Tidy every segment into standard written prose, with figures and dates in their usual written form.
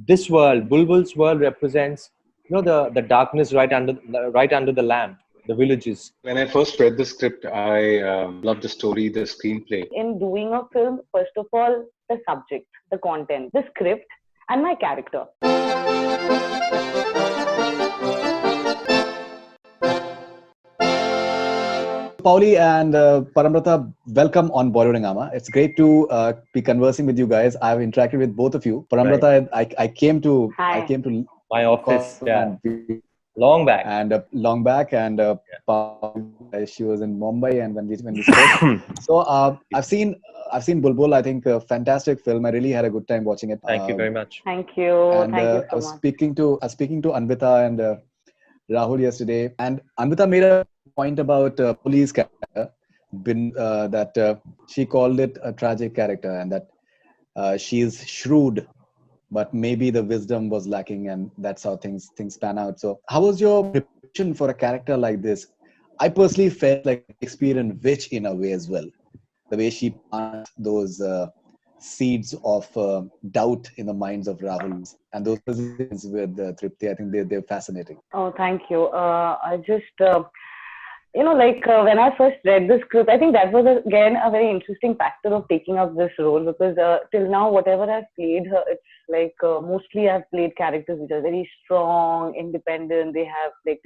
this world, Bulbbul's world, represents the darkness right under the lamp, the villages. When I first read the script, I loved the story, the screenplay. In doing a film, first of all, the subject, the content, the script, and my character. Paoli and Parambrata, welcome on Bollywood Hungama. It's great to be conversing with you guys. I've interacted with both of you. Parambrata, Right. I came to My office, long back. And long back, and Paoli, she was in Mumbai, and when we spoke. So I've seen Bulbbul. I think a fantastic film. I really had a good time watching it. Thank you very much. Thank you. And Thank you so I was much. speaking to Anvita and Rahul yesterday, and Anvita made a point about Paoli's character, that she called it a tragic character, and that she is shrewd, but maybe the wisdom was lacking, and that's how things pan out. So, how was your preparation for a character like this? I personally felt like Shakespearean witch in a way as well. The way she plants those seeds of doubt in the minds of Rahul, and those positions with Tripti, I think they're fascinating. Oh, thank you. I just, when I first read the script, I think that was again a very interesting factor of taking up this role, because till now, whatever I've played, it's like mostly I've played characters which are very strong, independent. They have they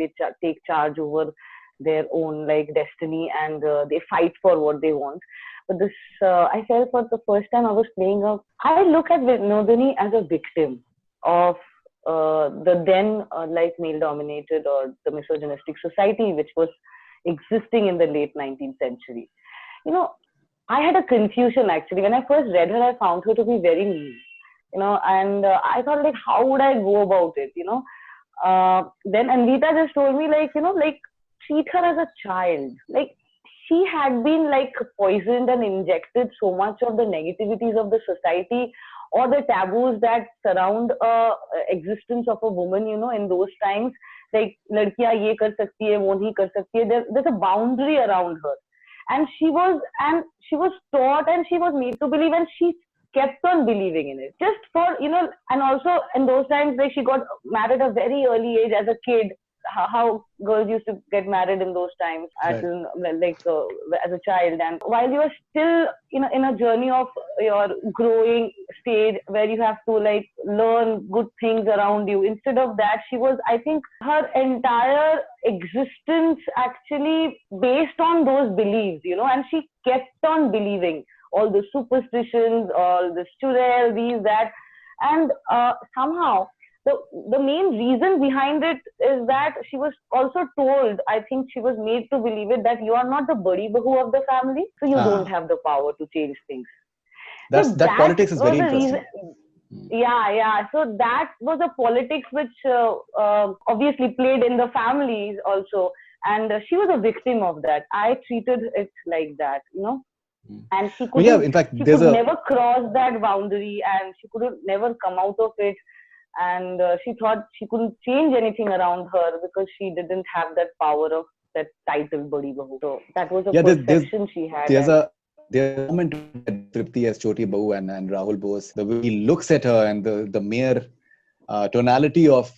take charge over their own destiny, and they fight for what they want. But this, I felt for the first time I was playing I look at Vinodini as a victim of the then male-dominated or the misogynistic society which was existing in the late 19th century. I had a confusion actually. When I first read her, I found her to be very mean, and I thought how would I go about it, Then Anvita just told me treat her as a child. She had been poisoned and injected so much of the negativities of the society or the taboos that surround existence of a woman, in those times, ladkiyan ye kar sakti hai, wo nahi kar sakti hai. There's a boundary around her, and she was taught and she was made to believe, and she kept on believing in it just for and also in those times she got married at a very early age as a kid. How girls used to get married in those times as a child, and while you are still in a journey of your growing stage where you have to learn good things around you, instead of that, I think her entire existence actually based on those beliefs, and she kept on believing all the superstitions, all the churel, these, that, and somehow the main reason behind it is that she was also told, I think she was made to believe it, that you are not the badi bahu of the family, so you don't have the power to change things. That politics is very interesting. Yeah. So that was a politics which obviously played in the families also, and she was a victim of that. I treated it like that, and she couldn't. In fact, she could never cross that boundary, and she could never come out of it. And she thought she couldn't change anything around her because she didn't have that power of that title Badi Bahu. So that was a perception she had. There's a moment with Tripti as Choti Bahu and Rahul Bose. The way he looks at her and the mere tonality of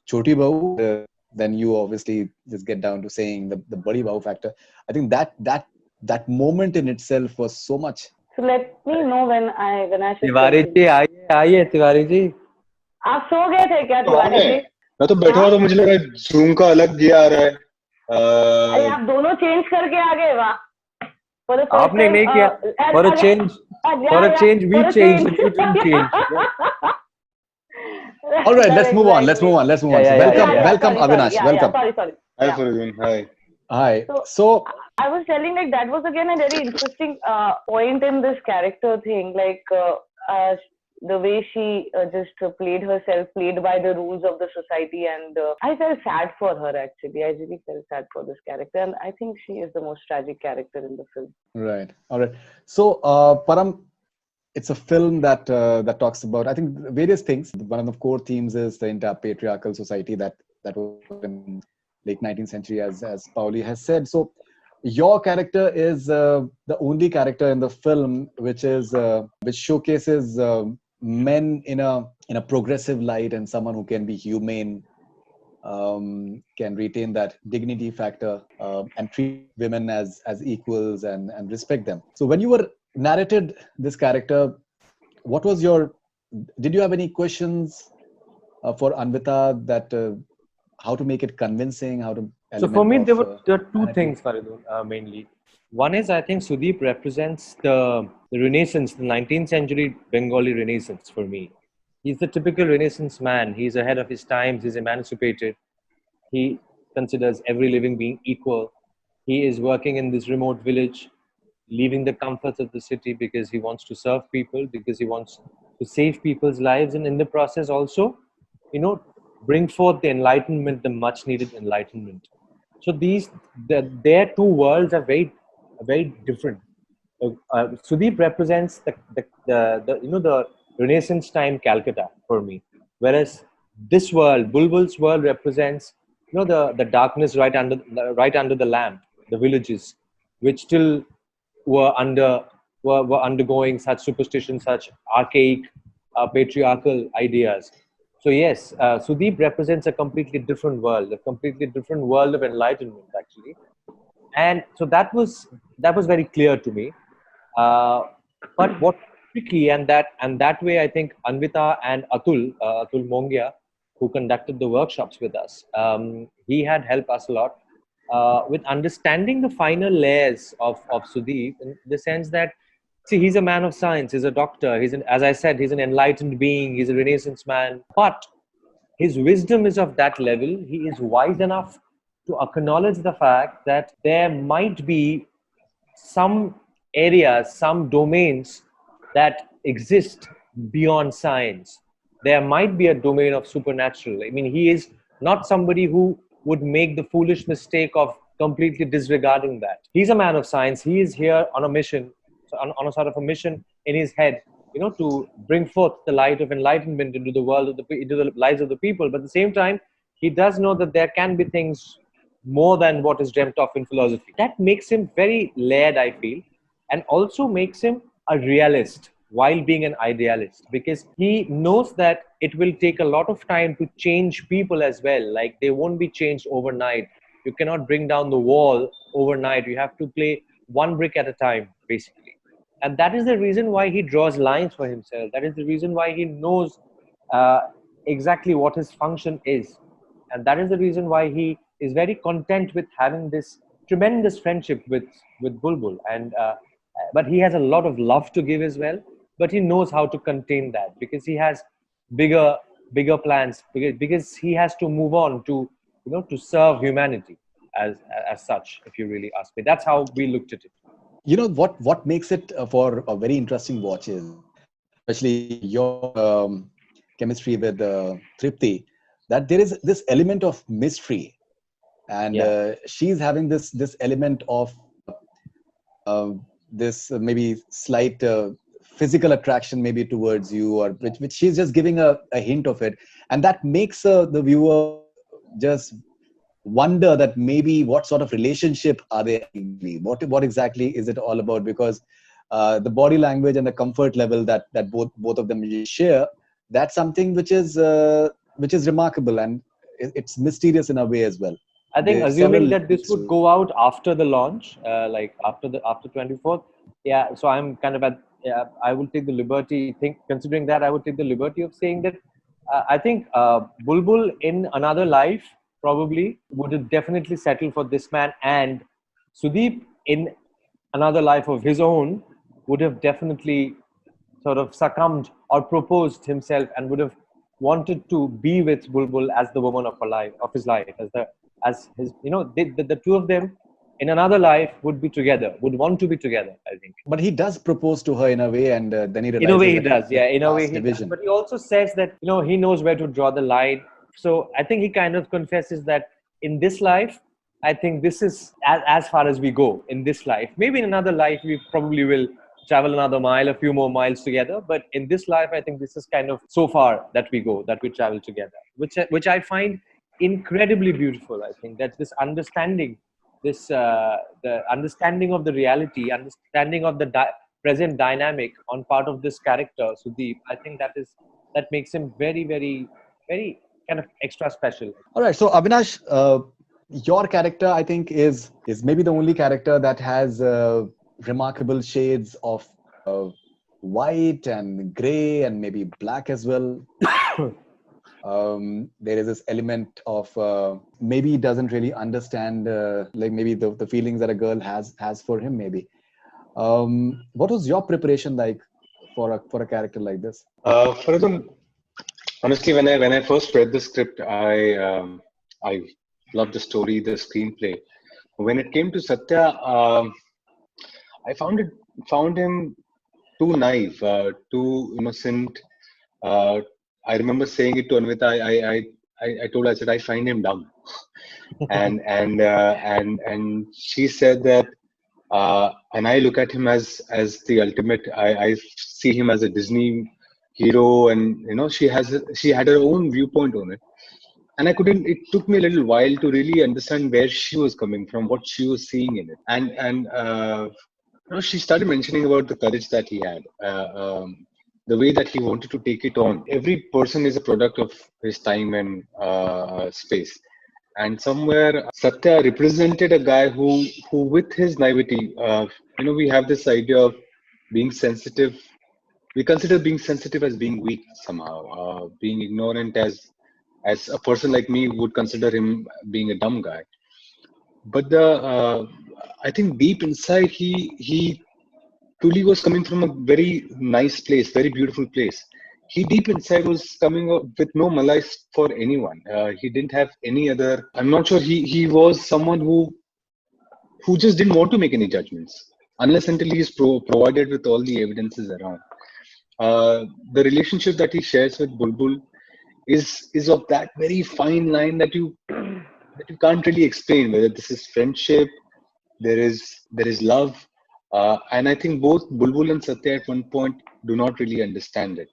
Choti Bahu, then you obviously just get down to saying the Badi Bahu factor. I think that moment in itself was so much. So let me know when I should. Tiwary ji, आइए Tiwary ji. आप सो गए थे क्या तिवारी जी? मैं तो बैठा हुआ, तो मुझे लगा जूम का अलग ये आ रहा है. अरे आप दोनों चेंज करके आ गए वाह. आपने नहीं किया. For a change, we changed. You didn't change. All right, let's move on. Welcome, Avinash. Welcome. Sorry. Hi, Faridoon. Hi. So I was telling that was again a very interesting point in this character thing, the way she just played herself, played by the rules of the society, and I felt sad for her actually. I really felt sad for this character, and I think she is the most tragic character in the film. Right. All right. So, Param, it's a film that talks about, I think, various things. One of the core themes is the entire patriarchal society that was in late 19th century, as Paoli has said. So, your character is the only character in the film which showcases men in a in a progressive light and someone who can be humane, can retain that dignity factor, and treat women as equals and respect them. So when you were narrated this character, what was your? Did you have any questions for Anvita that how to make it convincing, how to So for element me, of there are two humanity? things, Faridoon, mainly. One is I think Sudeep represents the Renaissance, the 19th century Bengali Renaissance for me. He's the typical Renaissance man. He's ahead of his times. He's emancipated. He considers every living being equal. He is working in this remote village, leaving the comforts of the city because he wants to serve people, because he wants to save people's lives, and in the process also, bring forth the enlightenment, the much needed enlightenment. So their two worlds are very different. Sudeep represents the Renaissance time Calcutta for me, whereas this world, Bulbbul's world, represents the darkness right under the lamp, the villages, which still were were undergoing such superstition, such archaic patriarchal ideas. So yes, Sudeep represents a completely different world, a completely different world of enlightenment, actually. And so that was very clear to me. Uh, but what tricky, and that way, I think Anvita and Atul Mongia, who conducted the workshops with us, he had helped us a lot with understanding the finer layers of Sudeep, in the sense that, see, he's a man of science, he's a doctor, as I said, he's an enlightened being, he's a Renaissance man, but his wisdom is of that level. He is wise enough to acknowledge the fact that there might be some areas, some domains that exist beyond science. There might be a domain of supernatural. I mean, he is not somebody who would make the foolish mistake of completely disregarding that. He's a man of science. He is here on a mission, on a sort of a mission in his head, to bring forth the light of enlightenment into the world into the lives of the people. But at the same time, he does know that there can be things more than what is dreamt of in philosophy. That makes him very layered, I feel, and also makes him a realist while being an idealist, because he knows that it will take a lot of time to change people as well. Like, they won't be changed overnight. You cannot bring down the wall overnight. You have to play one brick at a time, basically. And that is the reason why he draws lines for himself. That is the reason why he knows uh, exactly what his function is. And that is the reason why he is very content with having this tremendous friendship with Bulbul. And but he has a lot of love to give as well. But he knows how to contain that, because he has bigger bigger plans, because he has to move on to to serve humanity as as such. If you really ask me, that's how we looked at it. What makes it for a very interesting watch is, especially your chemistry with Tripti, that there is this element of mystery, and Yeah. she's having this element of uh, this maybe slight physical attraction maybe towards you, or which she's just giving a hint of it, and that makes the viewer just wonder that maybe what sort of relationship are they actually, what exactly is it all about, because the body language and the comfort level that both of them share, that's something which is remarkable, and it's mysterious in a way as well. I think, There's assuming several that this layers would to go out after the launch, like after 24th, yeah. So I'm kind of at, yeah, I will take the liberty. Considering that, I would take the liberty of saying that I think Bulbul in another life probably would have definitely settled for this man, and Sudeep in another life of his own would have definitely sort of succumbed or proposed himself, and would have wanted to be with Bulbul as the woman of her life, of his life, as his, the two of them in another life would be together, would want to be together, I think. But he does propose to her in a way, and then he In a way realizes he that does, there's yeah, in a way class he does. division. But he also says that, he knows where to draw the line. So I think he kind of confesses that in this life, I think this is as far as we go in this life. Maybe in another life, we probably will travel another mile, a few more miles together. But in this life, I think this is kind of so far that we go, that we travel together, which I find incredibly beautiful. I think that this understanding, the understanding of the reality, understanding of the present dynamic on part of this character, Sudeep, I think that is that makes him very, very, very kind of extra special. All right. So Avinash, your character, I think, is maybe the only character that has remarkable shades of white and gray and maybe black as well. There is this element of maybe he doesn't really understand like maybe the feelings that a girl has for him. Maybe. What was your preparation like for a character like this? Faridoon, honestly, when I first read the script, I loved the story, the screenplay. When it came to Satya, I found him too naive, too innocent. Uh, I remember saying it to Anvita. I told her, I said I find him dumb, and she said that, and I look at him as the ultimate. I see him as a Disney hero, and she had her own viewpoint on it, and I couldn't. It took me a little while to really understand where she was coming from, what she was seeing in it, and she started mentioning about the courage that he had, the way that he wanted to take it on. Every person is a product of his time and space. And somewhere Satya represented a guy who with his naivety, we have this idea of being sensitive. We consider being sensitive as being weak somehow, being ignorant as a person like me would consider him being a dumb guy. But I think deep inside he truly was coming from a very nice place, very beautiful place. He deep inside was coming up with no malice for anyone. He didn't have any other. I'm not sure he was someone who just didn't want to make any judgments unless until he is provided with all the evidences around. The relationship that he shares with Bulbbul is of that very fine line that you can't really explain whether this is friendship, there is love, and I think both Bulbul and Satya at one point do not really understand it.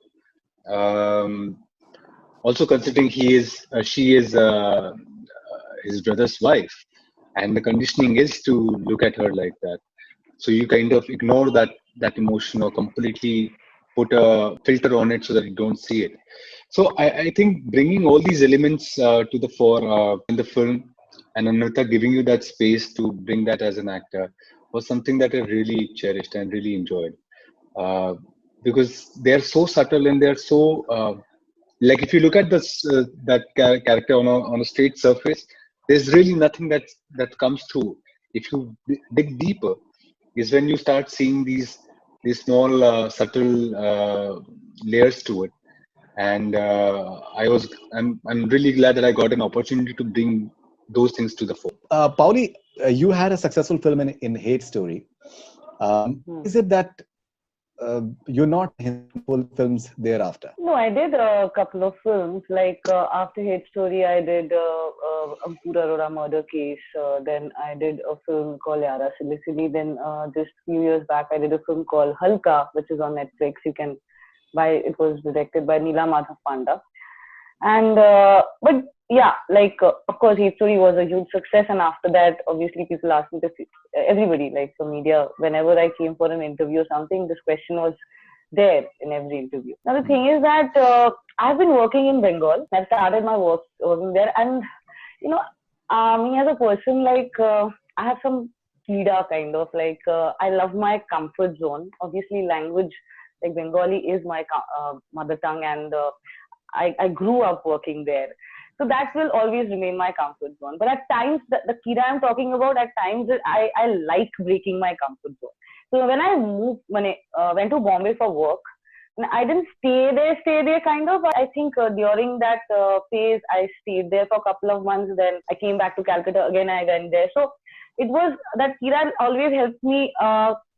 Also considering she is his brother's wife, and the conditioning is to look at her like that. So you kind of ignore that emotion or completely put a filter on it so that you don't see it. So I think bringing all these elements to the fore in the film, and Anurtha giving you that space to bring that as an actor was something that I really cherished and really enjoyed. Uh, because they're so subtle and they're so like if you look at this character on a straight surface, there's really nothing that comes through. If you dig deeper, is when you start seeing these small subtle layers to it. And I'm really glad that I got an opportunity to bring those things to the fore. Paoli, you had a successful film in Hate Story. Is it that you're not in full films thereafter? No, I did a couple of films. Like after Hate Story, I did Ankura Arora Murder Case. Then I did a film called Yara Silicili. Then just few years back, I did a film called Halka, which is on Netflix. You can buy. It was directed by Neela Madhav Panda. And but yeah, like of course, Hate Story was a huge success. And after that, obviously, people asked me to everybody, like for media, whenever I came for an interview or something, this question was there in every interview. Now the thing is that I've been working in Bengal. I started my work working there, and you know, me as a person, like I have some Kida kind of like I love my comfort zone. Obviously, language like Bengali is my mother tongue, and I grew up working there. So that will always remain my comfort zone. But at times, the Kira I'm talking about, at times I like breaking my comfort zone. So when I went to Bombay for work, I didn't stay there kind of. I think during that phase, I stayed there for a couple of months. Then I came back to Calcutta again. I went there. So it was that Kira always helps me,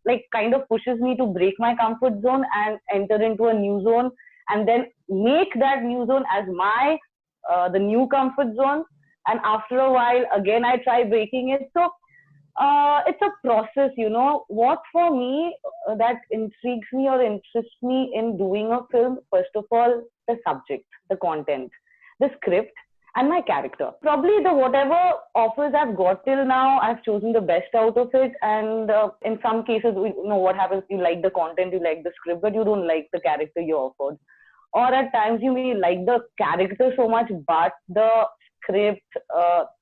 like kind of pushes me to break my comfort zone and enter into a new zone, and then make that new zone as my the new comfort zone. And after a while, again I try breaking it. So it's a process, what for me that intrigues me or interests me in doing a film. First of all, the subject, the content, the script, and my character. Probably the whatever offers I've got till now, I've chosen the best out of it. And in some cases, what happens, you like the content, you like the script, but you don't like the character you're offered. or at times you may like the character so much, but the script,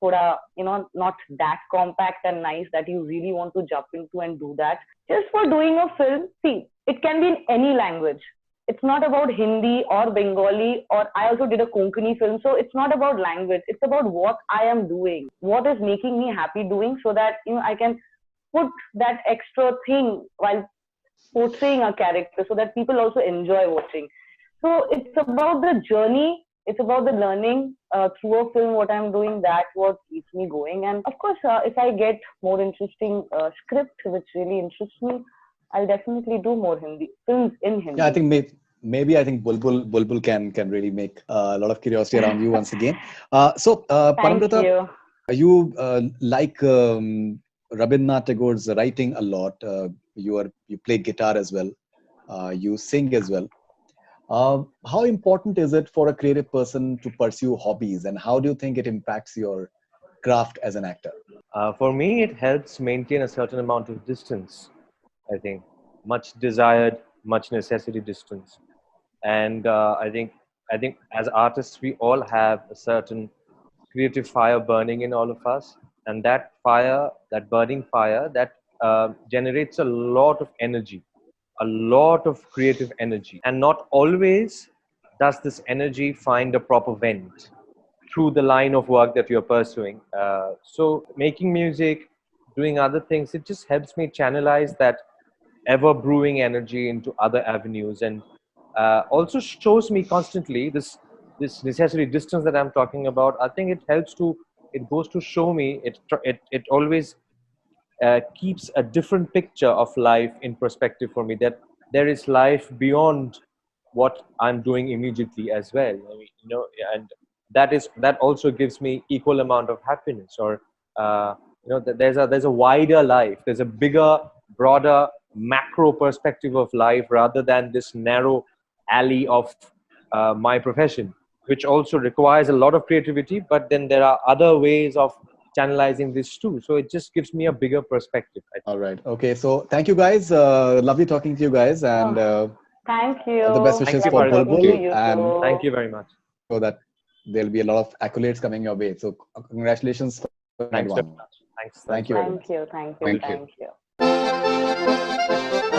thoda, not that compact and nice that you really want to jump into and do that. Just for doing a film, see, it can be in any language. It's not about Hindi or Bengali, or I also did a Konkani film. So it's not about language. It's about what I am doing, what is making me happy doing, so that I can put that extra thing while portraying a character, so that people also enjoy watching. So it's about the journey. It's about the learning through a film. What I'm doing, that's what keeps me going. And of course, if I get more interesting script which really interests me, I'll definitely do more Hindi films in Hindi. Yeah, I think maybe I think Bulbbul can really make a lot of curiosity around you once again. So Thank Parambrata, you. you like Rabindranath Tagore's writing a lot. You play guitar as well. You sing as well. How important is it for a creative person to pursue hobbies, and how do you think it impacts your craft as an actor? For me, it helps maintain a certain amount of distance. I think much desired, much necessity distance, and I think as artists, we all have a certain creative fire burning in all of us, and that fire, that burning fire, that generates a lot of energy, a lot of creative energy, and not always does this energy find a proper vent through the line of work that you're pursuing. So making music, doing other things, it just helps me channelize that ever brewing energy into other avenues, and also shows me constantly this necessary distance that I'm talking about. I think it goes to show me, it always keeps a different picture of life in perspective for me, that there is life beyond what I'm doing immediately as well. I mean, and that also gives me equal amount of happiness, or there's a wider life, there's a bigger, broader, macro perspective of life, rather than this narrow alley of my profession, which also requires a lot of creativity, but then there are other ways of channelizing this too. So it just gives me a bigger perspective, I think. All right. Okay. So thank you guys. Lovely talking to you guys, and Thank all the best you. wishes you, for Lovely Farid. talking to Bulbbul, you and Thank you too. very much. so that there'll be a lot of accolades coming your way. So congratulations in Thanks very advance. much. Thanks Thank you very very much. much. Thank you. Thank you. Thank you. Thank you.